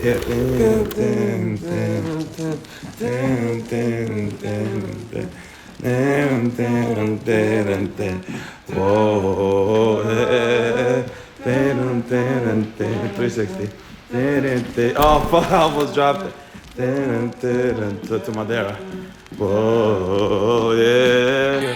Whoa, 360. Oh fuck, I almost dropped it. To Madeira. Whoa, yeah.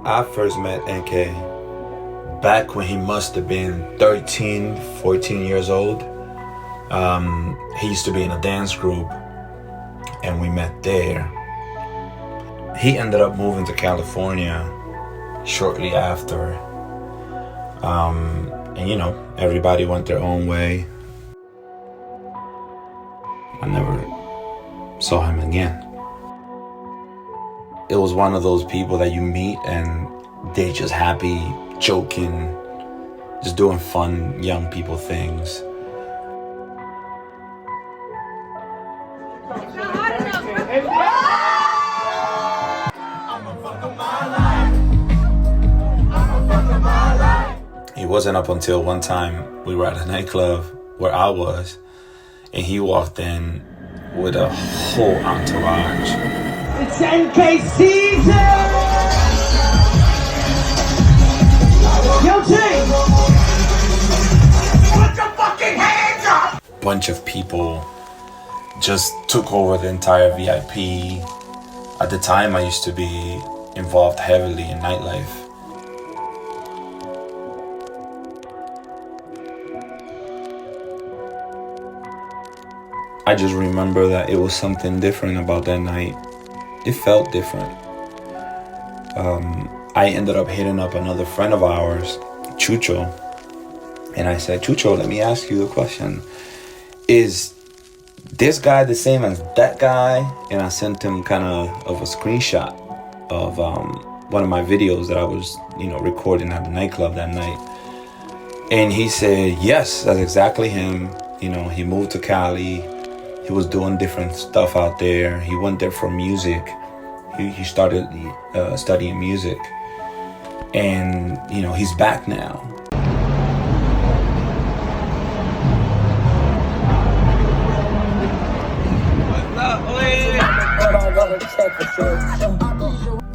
I first met ENKE back when he must have been 13, 14 years old. He used to be in a dance group and we met there. He ended up moving to California shortly after. And you know, everybody went their own way. I never saw him again. It was one of those people that you meet and they just happy, joking, just doing fun young people things. It wasn't up until one time we were at a nightclub where I was, and he walked in with a whole entourage. It's ENKE season! Yo, Jay! Put your fucking hands up! Bunch of people just took over the entire VIP. At the time, I used to be involved heavily in nightlife. I just remember that it was something different about that night. It felt different. I ended up hitting up another friend of ours, Chucho, and I said, Chucho, let me ask you a question. Is this guy the same as that guy? And I sent him kind of a screenshot of one of my videos that I was, recording at the nightclub that night. And he said, yes, that's exactly him. He moved to Cali. He was doing different stuff out there. He went there for music. He started studying music. And, he's back now.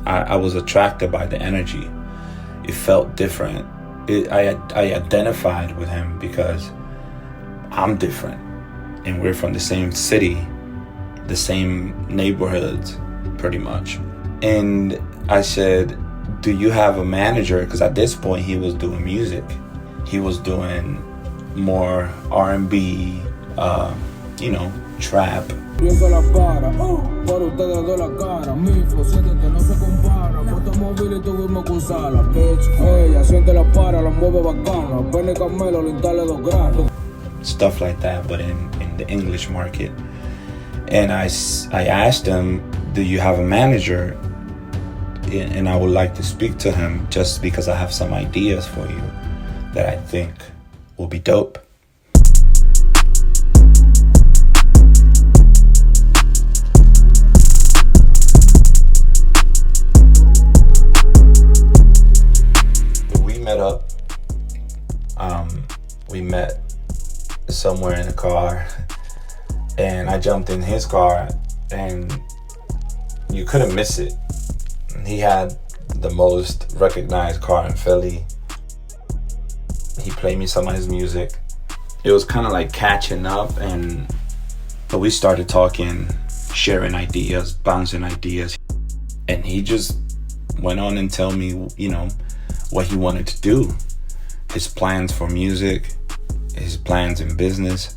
I was attracted by the energy. It felt different. I identified with him because I'm different. And we're from the same city, the same neighborhoods, pretty much. And I said, do you have a manager? Because at this point, he was doing music. He was doing more R&B, trap. Stuff like that, but in the English market. And I asked him, do you have a manager? And I would like to speak to him just because I have some ideas for you that I think will be dope. We met up. We met somewhere in a car, and I jumped in his car, and you couldn't miss it. He had the most recognized car in Philly. He played me some of his music. It was kind of like catching up, but we started talking, sharing ideas, bouncing ideas, and he just went on and tell me, what he wanted to do, his plans for music, his plans in business,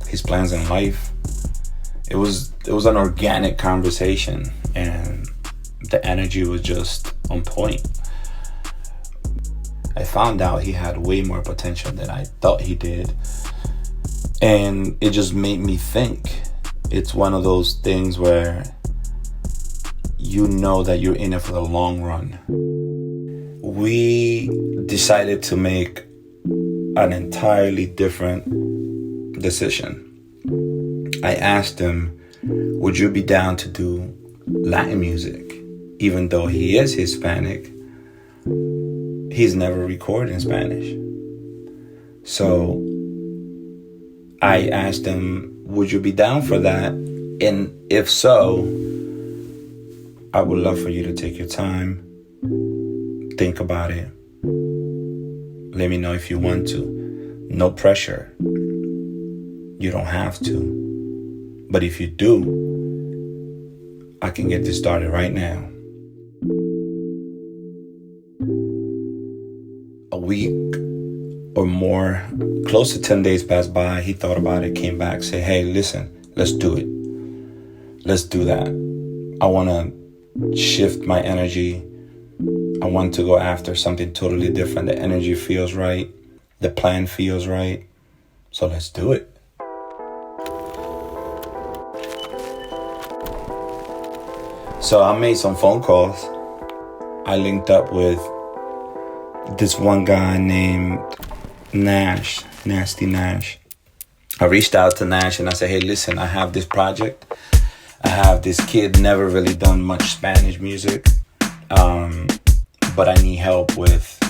his plans in life. It was an organic conversation, and the energy was just on point. I found out he had way more potential than I thought he did, and it just made me think. It's one of those things where you know that you're in it for the long run. We decided to make an entirely different decision. I asked him, would you be down to do Latin music? Even though he is Hispanic, he's never recorded in Spanish. So I asked him, would you be down for that? And if so, I would love for you to take your time, think about it. Let me know if you want to. No pressure. You don't have to. But if you do, I can get this started right now. A week or more, close to 10 days passed by. He thought about it, came back, said, hey, listen, let's do it. Let's do that. I want to shift my energy. I want to go after something totally different. The energy feels right. The plan feels right. So let's do it. So I made some phone calls. I linked up with this one guy named Nash, Nasty Nash. I reached out to Nash and I said, hey, listen, I have this project. I have this kid, never really done much Spanish music. But I need help with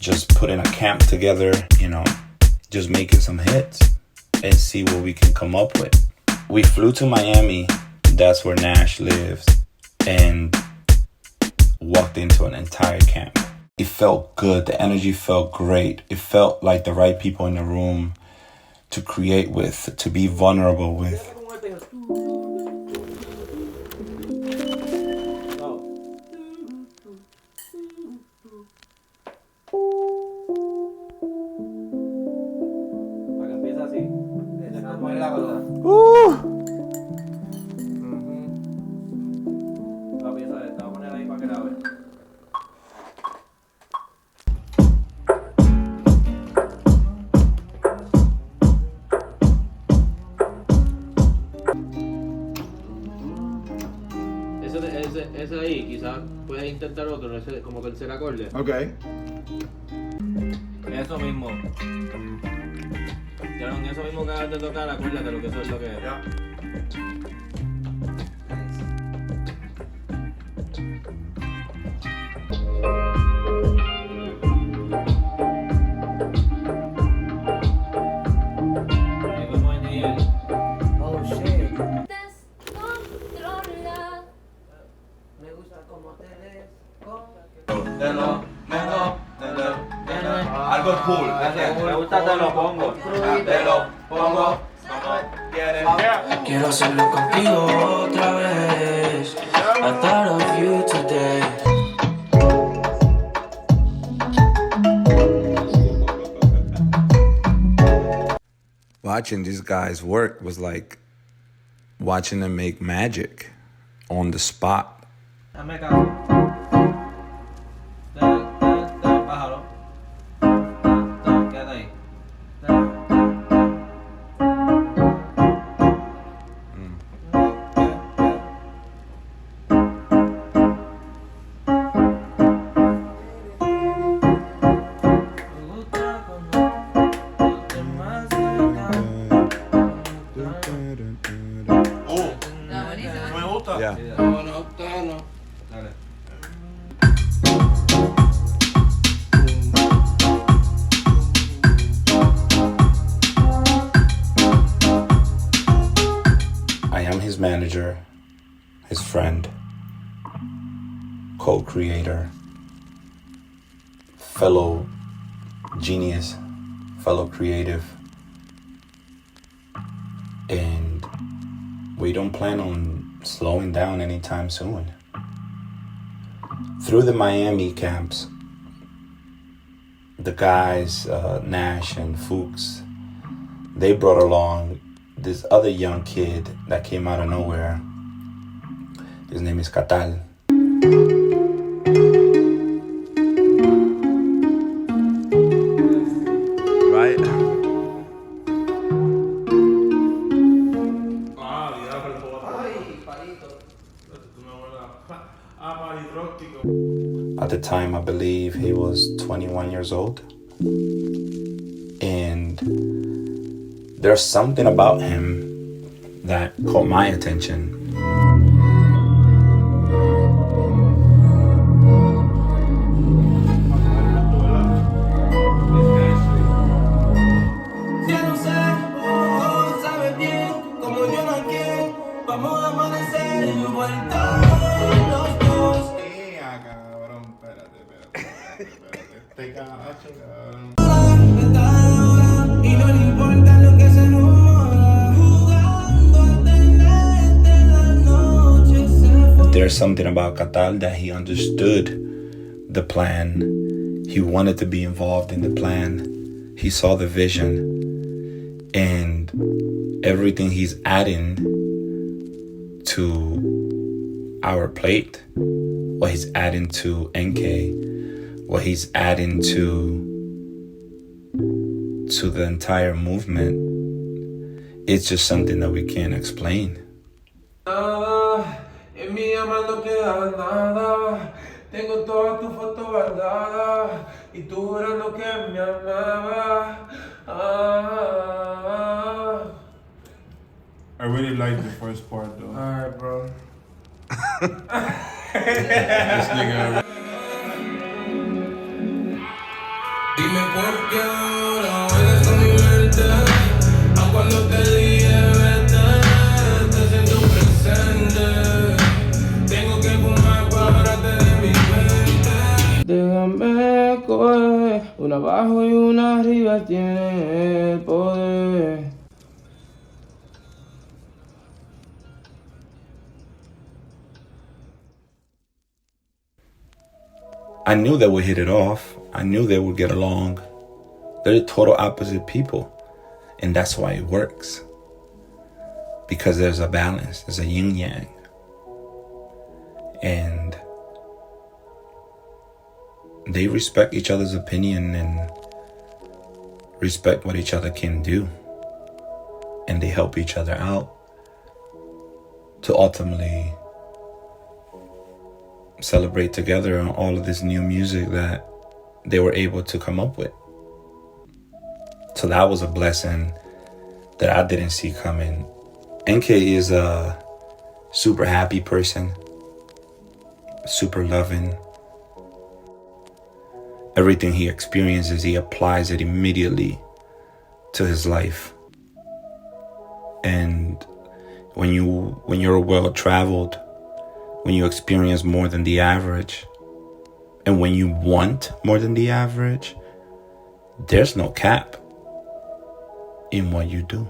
just putting a camp together, just making some hits and see what we can come up with. We flew to Miami. That's where Nash lives. And walked into an entire camp. It felt good. The energy felt great. It felt like the right people in the room to create with, to be vulnerable with. Ese ahí, quizás puedes intentar otro, ese como tercer acorde. Ok. Eso mismo. Sharon, eso mismo que acabas de tocar, acuérdate lo que eso es lo que es. Ya. Ahí vamos a ir. Oh shit. Descontrola. Me gusta cómo te ves. Algo cool. Me gusta te lo pongo. Te lo pongo como quieres. Quiero hacerlo contigo otra vez. I thought of you today. Watching these guys work was like watching them make magic on the spot. Hazme caso. Bájalo. Quédate ahí. Me gusta. Yeah. Dale. I am his manager, his friend, co-creator, fellow genius, fellow creative, and we don't plan on slowing down anytime soon. Through the Miami camps, the guys, Nash and Fuchs, they brought along this other young kid that came out of nowhere. His name is Catal. Right? At the time, I believe he was 21 years old. And there's something about him that caught my attention. There's something about Catal that he understood the plan. He wanted to be involved in the plan. He saw the vision, and everything he's adding to our plate, what he's adding to ENKE, what he's adding to the entire movement, it's just something that we can't explain. En mi alma no queda nada. Tengo todas tus fotos guardadas y tú jurando que me amabas. I really like the first part though. Alright, bro. This nigga. Dime por qué ahora vuelves a mi mente. A cuando te dije vete, te siento presente. Tengo que fumar para tener mi mente. Déjame coger, una abajo y una arriba tiene el poder. I knew they would hit it off. I knew they would get along. They're total opposite people. And that's why it works. Because there's a balance. There's a yin yang. And they respect each other's opinion and respect what each other can do. And they help each other out to ultimately celebrate together on all of this new music that they were able to come up with. So that was a blessing that I didn't see coming. ENKE is a super happy person, super loving. Everything he experiences, he applies it immediately to his life. And when you're well-traveled, when you experience more than the average, and when you want more than the average, there's no cap in what you do.